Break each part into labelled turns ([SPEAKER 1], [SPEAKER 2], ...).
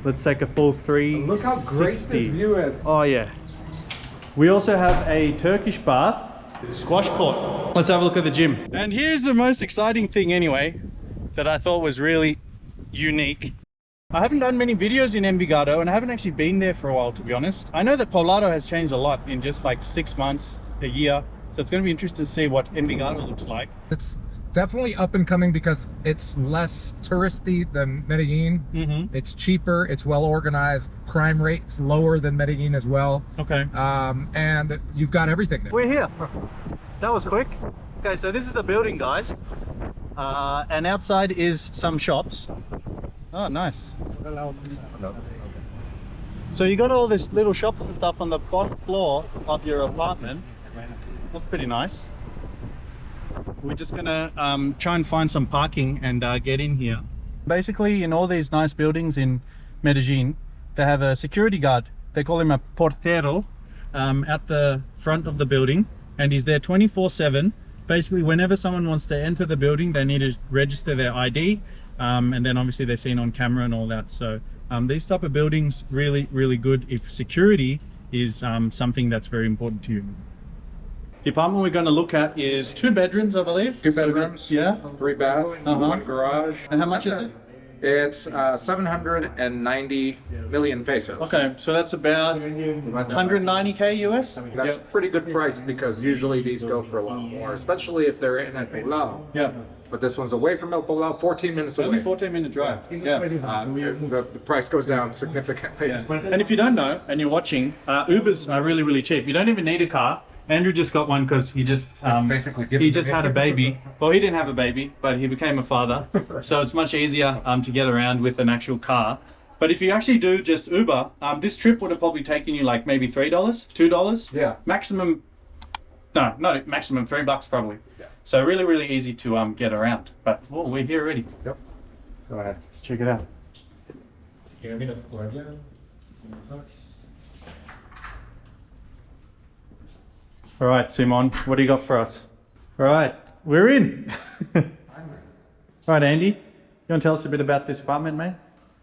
[SPEAKER 1] Let's take a full 360.
[SPEAKER 2] Look how great this view is.
[SPEAKER 1] Oh yeah. We also have a Turkish bath, squash court. Let's have a look at the gym. And here's the most exciting thing anyway, that I thought was really unique. I haven't done many videos in Envigado and I haven't actually been there for a while, to be honest. I know that Poblado has changed a lot in just like 6 months, a year. So it's going to be interesting to see what Envigado looks like.
[SPEAKER 2] It's definitely up and coming because it's less touristy than Medellin. It's cheaper, it's well organized, crime rate's lower than Medellin as well.
[SPEAKER 1] Okay.
[SPEAKER 2] And you've got everything there.
[SPEAKER 1] We're here. That was quick. Okay, so this is the building, guys. And outside is some shops. Oh, nice. So you got all this little shops and stuff on the bottom floor of your apartment. That's pretty nice. We're just gonna try and find some parking and get in here. Basically, in all these nice buildings in Medellin, they have a security guard. They call him a portero at the front of the building, and he's there 24/7. Basically, whenever someone wants to enter the building, they need to register their ID, and then obviously they're seen on camera and all that. So these type of buildings really good if security is something that's very important to you. The apartment we're going to look at is 2 bedrooms, I believe.
[SPEAKER 2] 2 bedrooms,
[SPEAKER 1] yeah,
[SPEAKER 2] 3 bath, 1 garage.
[SPEAKER 1] And how much is it?
[SPEAKER 2] It's 790 million pesos.
[SPEAKER 1] Okay, so that's about 190k US.
[SPEAKER 2] That's a pretty good price because usually these go for a lot more, especially if they're in El Poblado.
[SPEAKER 1] Yeah.
[SPEAKER 2] But this one's away from El Poblado, 14 minutes away.
[SPEAKER 1] Only 14-minute drive. Yeah.
[SPEAKER 2] The price goes down significantly.
[SPEAKER 1] Yeah. And if you don't know and you're watching, Ubers are really cheap. You don't even need a car. Andrew just got one because he just had a baby. Well, he didn't have a baby, but he became a father. So it's much easier to get around with an actual car. But if you actually do just Uber, this trip would have probably taken you like maybe $3, $2.
[SPEAKER 2] Yeah.
[SPEAKER 1] Maximum, no, not maximum, $3 probably.
[SPEAKER 2] Yeah.
[SPEAKER 1] So really easy to get around. But oh, we're here already.
[SPEAKER 2] Yep. Go ahead.
[SPEAKER 1] Let's check it out. All right, Simon, what do you got for us? All right, we're in. All right, Andy, you want to tell us a bit about this apartment, mate?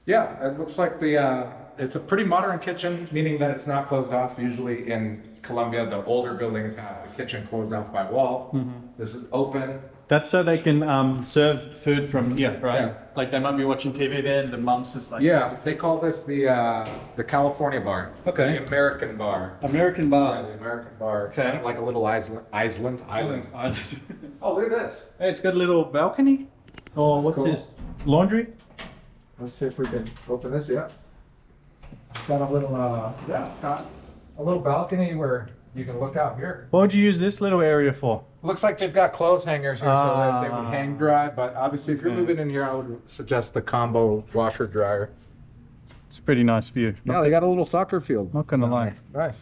[SPEAKER 2] Yeah, it looks like it's a pretty modern kitchen, meaning that it's not closed off. Usually in Colombia, the older buildings have the kitchen closed off by wall. This is open.
[SPEAKER 1] That's so they can serve food from here, right?
[SPEAKER 2] Yeah.
[SPEAKER 1] Like they might be watching TV there and the mom's just like...
[SPEAKER 2] Yeah, they call this the California bar.
[SPEAKER 1] Okay.
[SPEAKER 2] The American bar.
[SPEAKER 1] American bar.
[SPEAKER 2] Yeah, the American bar.
[SPEAKER 1] Okay.
[SPEAKER 2] Kind of like a little island. Oh, look at this.
[SPEAKER 1] Hey, it's got a little balcony. Oh, what's this? Laundry?
[SPEAKER 2] Let's see if we can open this. Yeah. Got a little got a little balcony where you can look out here.
[SPEAKER 1] What would you use this little area for?
[SPEAKER 2] Looks like they've got clothes hangers here so that they would hang dry, but obviously if you're moving in here, I would suggest the combo washer dryer.
[SPEAKER 1] It's a pretty nice view.
[SPEAKER 2] Yeah, they got a little soccer field.
[SPEAKER 1] Not gonna lie.
[SPEAKER 2] Nice.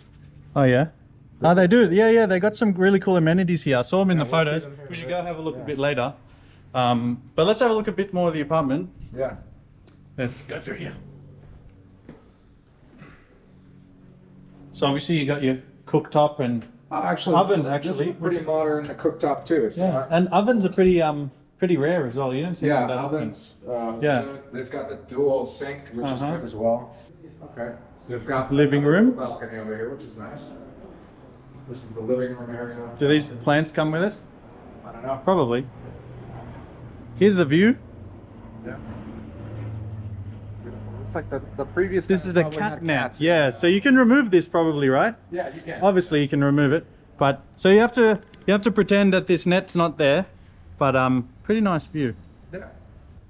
[SPEAKER 1] Oh yeah? Oh, they do. Yeah, they got some really cool amenities here. I saw them in the photos. We should go have a look a bit later. But let's have a look a bit more of the apartment.
[SPEAKER 2] Yeah.
[SPEAKER 1] Let's go through here. So obviously you got your cooktop and oven. Actually,
[SPEAKER 2] this is pretty modern. The cooktop too. It's not,
[SPEAKER 1] and ovens are pretty rare as well. You don't see them that
[SPEAKER 2] ovens.
[SPEAKER 1] Yeah.
[SPEAKER 2] It's got the dual sink, which is good as well. Okay. So we've got
[SPEAKER 1] living room
[SPEAKER 2] balcony over here, which is nice. This is the living room area.
[SPEAKER 1] Do these plants come with it?
[SPEAKER 2] I don't know.
[SPEAKER 1] Probably. Here's the view.
[SPEAKER 2] Yeah. It's like the previous.
[SPEAKER 1] This is the cat net. Yeah, so you can remove this probably, right?
[SPEAKER 2] Yeah, you can.
[SPEAKER 1] Obviously you can remove it, but so you have to pretend that this net's not there, but pretty nice view.
[SPEAKER 2] Yeah.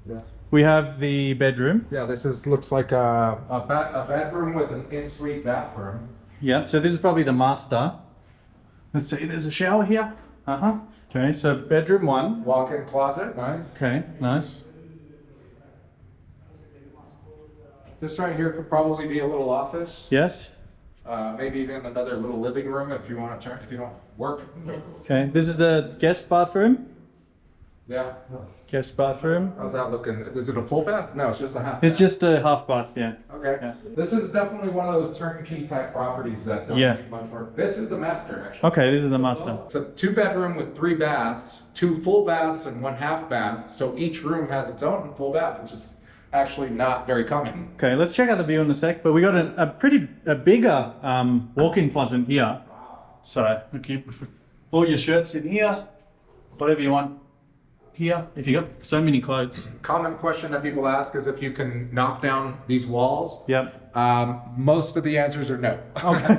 [SPEAKER 2] Yeah.
[SPEAKER 1] We have the bedroom.
[SPEAKER 2] Yeah, this looks like a bedroom with an in-suite bathroom.
[SPEAKER 1] Yeah, so this is probably the master. Let's see, there's a shower here. Okay, so bedroom 1.
[SPEAKER 2] Walk-in closet, nice.
[SPEAKER 1] Okay, nice.
[SPEAKER 2] This right here could probably be a little office.
[SPEAKER 1] Yes.
[SPEAKER 2] Maybe even another little living room if you want to turn, if you don't work.
[SPEAKER 1] Okay, this is a guest bathroom.
[SPEAKER 2] Yeah.
[SPEAKER 1] Guest bathroom.
[SPEAKER 2] How's that looking? Is it a full bath? No, it's just a half bath.
[SPEAKER 1] It's just a half bath, yeah.
[SPEAKER 2] Okay.
[SPEAKER 1] Yeah.
[SPEAKER 2] This is definitely one of those turnkey type properties that don't need much work. This is the master, actually.
[SPEAKER 1] Okay, this is the master.
[SPEAKER 2] It's a 2-bedroom with 3 baths, 2 full baths and 1 half bath. So each room has its own full bath, which is actually not very common.
[SPEAKER 1] Okay, let's check out the view in a sec. But we got a bigger walk-in closet here. So you keep all your shirts in here, whatever you want here. If you got so many clothes.
[SPEAKER 2] Common question that people ask is if you can knock down these walls.
[SPEAKER 1] Yep.
[SPEAKER 2] Most of the answers are no,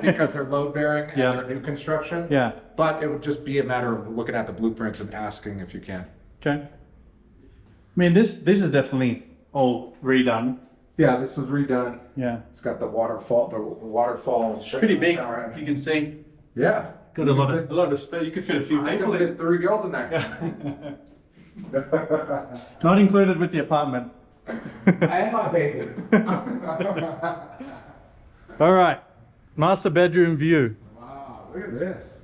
[SPEAKER 2] because they're load bearing and they're new construction.
[SPEAKER 1] Yeah.
[SPEAKER 2] But it would just be a matter of looking at the blueprints and asking if you can.
[SPEAKER 1] Okay. I mean, this is definitely all redone.
[SPEAKER 2] Yeah, this was redone.
[SPEAKER 1] Yeah.
[SPEAKER 2] It's got the waterfall. The waterfall.
[SPEAKER 1] Pretty big. You can see.
[SPEAKER 2] Yeah.
[SPEAKER 1] Got a lot of space. You could fit a few
[SPEAKER 2] I
[SPEAKER 1] people
[SPEAKER 2] could
[SPEAKER 1] in.
[SPEAKER 2] fit 3 girls in there.
[SPEAKER 1] Not included with the apartment.
[SPEAKER 2] I have my baby.
[SPEAKER 1] All right, master bedroom view.
[SPEAKER 2] Wow, look at this.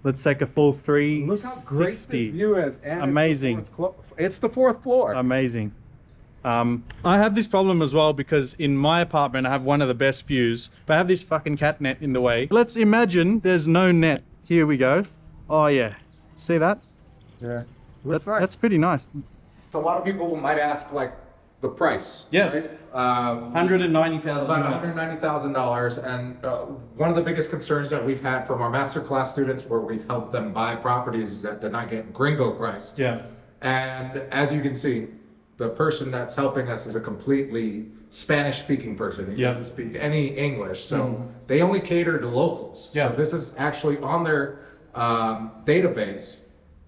[SPEAKER 1] Let's take a full 360.
[SPEAKER 2] Look how great this view is. And
[SPEAKER 1] Amazing.
[SPEAKER 2] It's the 4th floor.
[SPEAKER 1] Amazing. I have this problem as well because in my apartment I have one of the best views, but I have this fucking cat net in the way. Let's imagine there's no net. Here we go. Oh yeah, see that?
[SPEAKER 2] Yeah.
[SPEAKER 1] That's pretty nice.
[SPEAKER 2] A lot of people might ask like the price.
[SPEAKER 1] Yes.
[SPEAKER 2] Right?
[SPEAKER 1] $190,000.
[SPEAKER 2] About $190,000, and one of the biggest concerns that we've had from our masterclass students, where we've helped them buy properties, is that they're not getting gringo priced.
[SPEAKER 1] Yeah.
[SPEAKER 2] And as you can see, the person that's helping us is a completely Spanish-speaking person. He doesn't speak any English, so they only cater to locals.
[SPEAKER 1] Yeah.
[SPEAKER 2] So this is actually on their database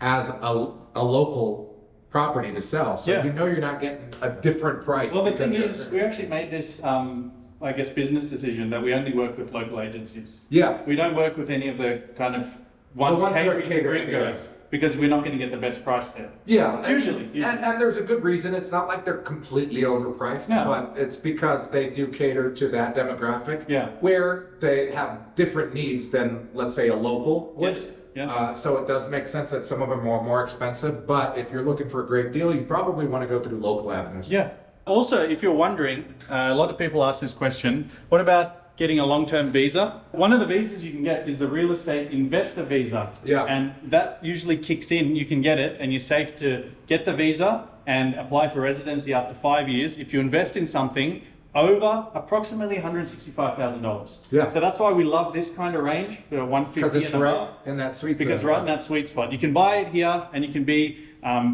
[SPEAKER 2] as a local property to sell. So you know you're not getting a different price.
[SPEAKER 1] Well, the thing is, we actually made this, I guess, business decision that we only work with local agencies.
[SPEAKER 2] Yeah.
[SPEAKER 1] We don't work with any of the kind of ones catering to gringos because we're not going to get the best price there.
[SPEAKER 2] Yeah.
[SPEAKER 1] Usually.
[SPEAKER 2] And there's a good reason. It's not like they're completely overpriced, but it's because they do cater to that demographic where they have different needs than, let's say, a local would.
[SPEAKER 1] Yes. Yes.
[SPEAKER 2] So it does make sense that some of them are more expensive, but if you're looking for a great deal, you probably want to go through local avenues.
[SPEAKER 1] Yeah. Also, if you're wondering, a lot of people ask this question, what about getting a long-term visa? One of the visas you can get is the real estate investor visa. Yeah. And that usually kicks in, you can get it, and you're safe to get the visa and apply for residency after 5 years. If you invest in something over approximately $165,000.
[SPEAKER 2] Yeah.
[SPEAKER 1] So that's why we love this kind of range, 150
[SPEAKER 2] Because it's
[SPEAKER 1] and
[SPEAKER 2] right
[SPEAKER 1] above.
[SPEAKER 2] in that sweet spot.
[SPEAKER 1] Because right in that sweet spot. You can buy it here and you can be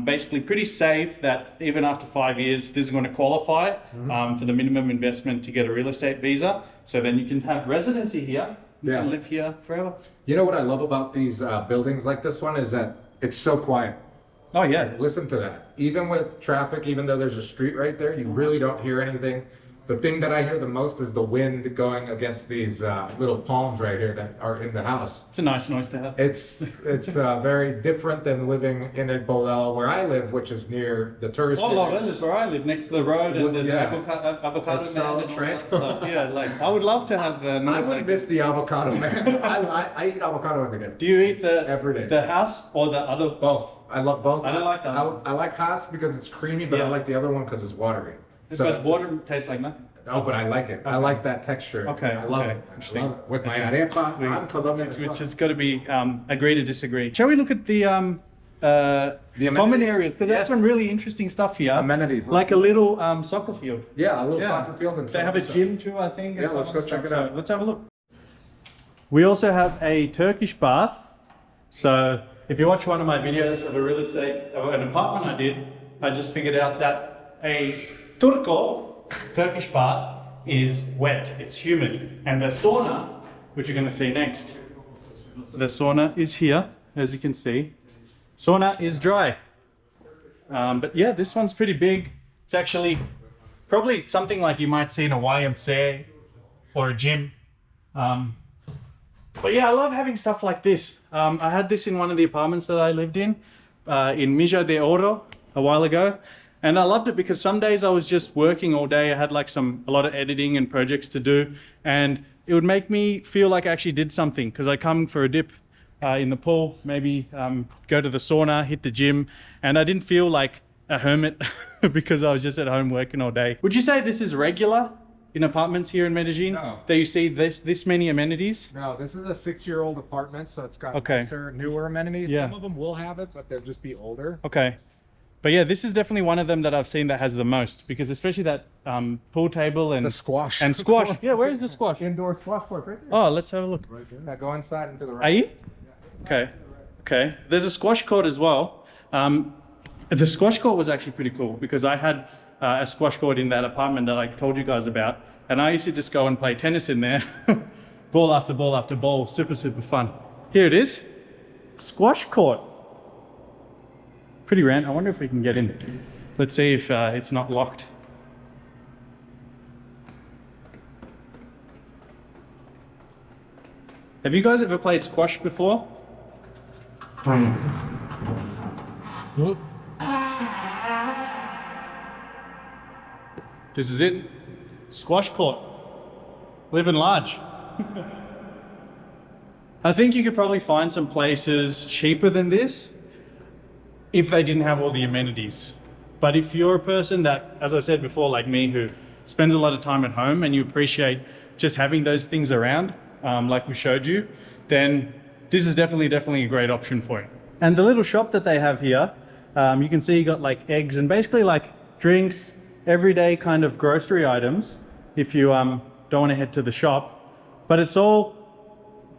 [SPEAKER 1] basically pretty safe that even after 5 years, this is going to qualify for the minimum investment to get a real estate visa. So then you can have residency here. You can live here forever.
[SPEAKER 2] You know what I love about these buildings like this one is that it's so quiet.
[SPEAKER 1] Oh yeah.
[SPEAKER 2] Listen to that. Even with traffic, even though there's a street right there, you really don't hear anything. The thing that I hear the most is the wind going against these little palms right here that are in the house.
[SPEAKER 1] It's a nice noise to have.
[SPEAKER 2] It's very different than living in Bolel, where I live, which is near the tourist area.
[SPEAKER 1] Bolel is where I live, next to the road and the avocado
[SPEAKER 2] It's
[SPEAKER 1] man
[SPEAKER 2] all
[SPEAKER 1] and all
[SPEAKER 2] train.
[SPEAKER 1] that stuff. Yeah, like I would love to have
[SPEAKER 2] I
[SPEAKER 1] noise
[SPEAKER 2] would
[SPEAKER 1] like
[SPEAKER 2] miss the avocado, man. I eat avocado every day.
[SPEAKER 1] Do you eat
[SPEAKER 2] Every day.
[SPEAKER 1] the house or the other?
[SPEAKER 2] Both. I love both.
[SPEAKER 1] I don't like that.
[SPEAKER 2] I like Haas because it's creamy, but I like the other one because it's watery.
[SPEAKER 1] But water tastes like nothing.
[SPEAKER 2] No, but I like it. I like that texture.
[SPEAKER 1] Okay,
[SPEAKER 2] I love it. I love it. With my arepa, I'm Colombian.
[SPEAKER 1] Which has got to be agree to disagree. Shall we look at the common areas? Because there's some really interesting stuff here.
[SPEAKER 2] Amenities.
[SPEAKER 1] Like a little soccer field.
[SPEAKER 2] Yeah, a little soccer field. And
[SPEAKER 1] they have a gym too, I think.
[SPEAKER 2] Yeah, let's go check it out.
[SPEAKER 1] Let's have a look. We also have a Turkish bath. So if you watch one of my videos of a real estate, of an apartment I did, I just figured out that a Turkish bath is wet, it's humid. And the sauna, which you're going to see next, the sauna is here, as you can see. Sauna is dry. But yeah, this one's pretty big. It's actually probably something like you might see in a YMCA or a gym. But yeah, I love having stuff like this. I had this in one of the apartments that I lived in Mijo de Oro a while ago. And I loved it because some days I was just working all day. I had like a lot of editing and projects to do. And it would make me feel like I actually did something because I come for a dip in the pool, maybe go to the sauna, hit the gym. And I didn't feel like a hermit because I was just at home working all day. Would you say this is regular in apartments here in Medellin?
[SPEAKER 2] No.
[SPEAKER 1] That you see this many amenities?
[SPEAKER 2] No, this is a 6-year-old apartment, so it's got
[SPEAKER 1] Okay.
[SPEAKER 2] nicer, newer amenities.
[SPEAKER 1] Yeah.
[SPEAKER 2] Some of them will have it, but they'll just be older.
[SPEAKER 1] Okay. But yeah, this is definitely one of them that I've seen that has the most, because especially that pool table and
[SPEAKER 2] The squash.
[SPEAKER 1] and squash. Yeah, where is the squash?
[SPEAKER 2] Indoor squash court right there.
[SPEAKER 1] Oh, let's have a look.
[SPEAKER 2] Yeah, go inside and to the
[SPEAKER 1] Are
[SPEAKER 2] right.
[SPEAKER 1] you? Okay. Okay. There's a squash court as well. The squash court was actually pretty cool because I had a squash court in that apartment that I told you guys about, and I used to just go and play tennis in there, ball after ball after ball. Super fun. Here it is, squash court. Pretty random. I wonder if we can get in. Let's see if it's not locked. Have you guys ever played squash before? This is it. Squash court. Living large. I think you could probably find some places cheaper than this if they didn't have all the amenities. But if you're a person that, as I said before, like me, who spends a lot of time at home and you appreciate just having those things around, like we showed you, then this is definitely a great option for you. And the little shop that they have here, you can see you got like eggs and basically like drinks, everyday kind of grocery items if you don't want to head to the shop. But it's all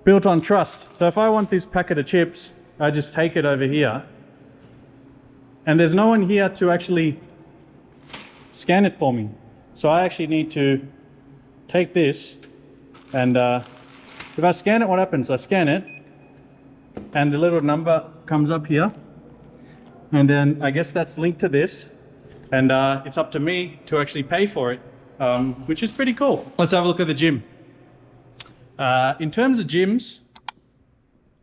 [SPEAKER 1] built on trust. So if I want this packet of chips, I just take it over here. And there's no one here to actually scan it for me. So I actually need to take this and if I scan it, what happens? I scan it and the little number comes up here. And then I guess that's linked to this. And it's up to me to actually pay for it, which is pretty cool. Let's have a look at the gym. In terms of gyms,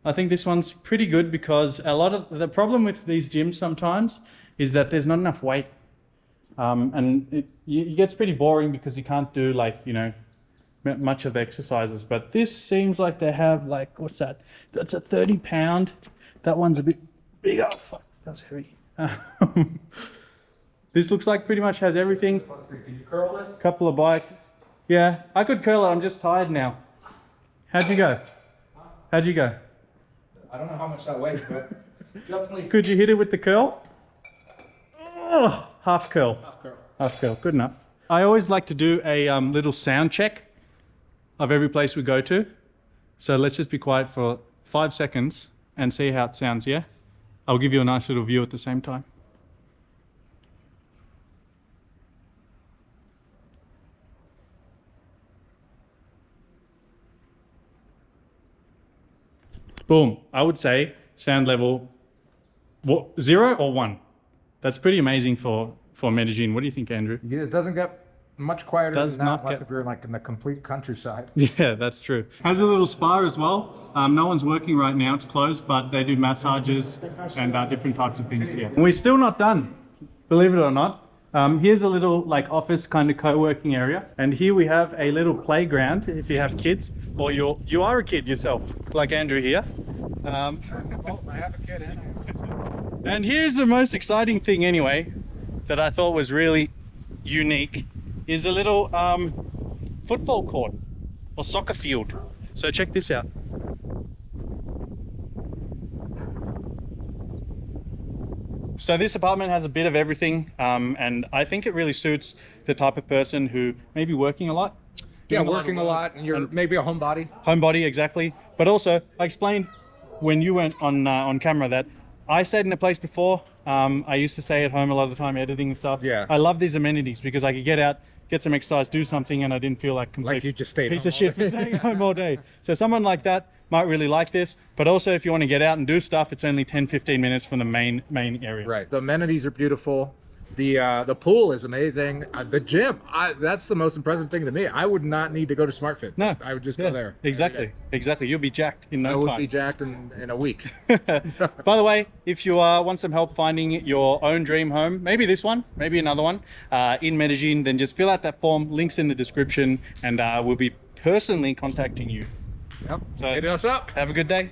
[SPEAKER 1] I think this one's pretty good because a lot of the problem with these gyms sometimes is that there's not enough weight. And it gets pretty boring because you can't do like, you know, much of the exercises. But this seems like they have like, what's that? That's a 30-pound. That one's a bit bigger. Oh, fuck, that's heavy. This looks like pretty much has everything.
[SPEAKER 2] Can you curl this?
[SPEAKER 1] Couple of bikes. Yeah, I could curl it. I'm just tired now. How'd you go? How'd you go?
[SPEAKER 2] I don't know how much that weighs, but definitely.
[SPEAKER 1] Could you hit it with the curl? Oh, half curl.
[SPEAKER 2] Half curl.
[SPEAKER 1] Half curl, good enough. I always like to do a little sound check of every place we go to. So let's just be quiet for 5 seconds and see how it sounds, yeah? I'll give you a nice little view at the same time. Boom. I would say sound level 0 or 1. That's pretty amazing for Medellin. What do you think, Andrew?
[SPEAKER 2] Yeah, it doesn't get much quieter
[SPEAKER 1] Does
[SPEAKER 2] than
[SPEAKER 1] not
[SPEAKER 2] that unless
[SPEAKER 1] get-
[SPEAKER 2] if you're like in the complete countryside.
[SPEAKER 1] Yeah, that's true. Has a little spa as well. No one's working right now. It's closed, but they do massages and different types of things here. And we're still not done, believe it or not. Here's a little like office kind of co-working area. And here we have a little playground if you have kids or you are a kid yourself, like Andrew here.
[SPEAKER 2] Oh, I have a kid in.
[SPEAKER 1] And here's the most exciting thing anyway, that I thought was really unique, is a little football court or soccer field. So check this out. So this apartment has a bit of everything, and I think it really suits the type of person who may be working a lot.
[SPEAKER 2] Yeah,
[SPEAKER 1] doing
[SPEAKER 2] working a lot, and you're maybe a homebody.
[SPEAKER 1] Homebody, exactly. But also, I explained when you went on camera that I stayed in a place before. I used to stay at home a lot of the time editing and stuff.
[SPEAKER 2] Yeah.
[SPEAKER 1] I love these amenities because I could get out, get some exercise, do something, and I didn't feel like complete
[SPEAKER 2] Like you just stayed
[SPEAKER 1] piece
[SPEAKER 2] home
[SPEAKER 1] of shit
[SPEAKER 2] all day.
[SPEAKER 1] for staying home all day. So someone like that might really like this. But also, if you want to get out and do stuff, it's only 10-15 minutes from the main area.
[SPEAKER 2] Right. The amenities are beautiful. The pool is amazing. The gym, that's the most impressive thing to me. I would not need to go to SmartFit.
[SPEAKER 1] No,
[SPEAKER 2] I would just
[SPEAKER 1] yeah,
[SPEAKER 2] go there.
[SPEAKER 1] Exactly. You'll be jacked in no
[SPEAKER 2] I
[SPEAKER 1] time.
[SPEAKER 2] would be jacked in a week.
[SPEAKER 1] By the way, if you want some help finding your own dream home, maybe this one, maybe another one, in Medellin, then just fill out that form, links in the description, and we'll be personally contacting you.
[SPEAKER 2] Yep.
[SPEAKER 1] So-
[SPEAKER 2] Hit us up.
[SPEAKER 1] Have a good day.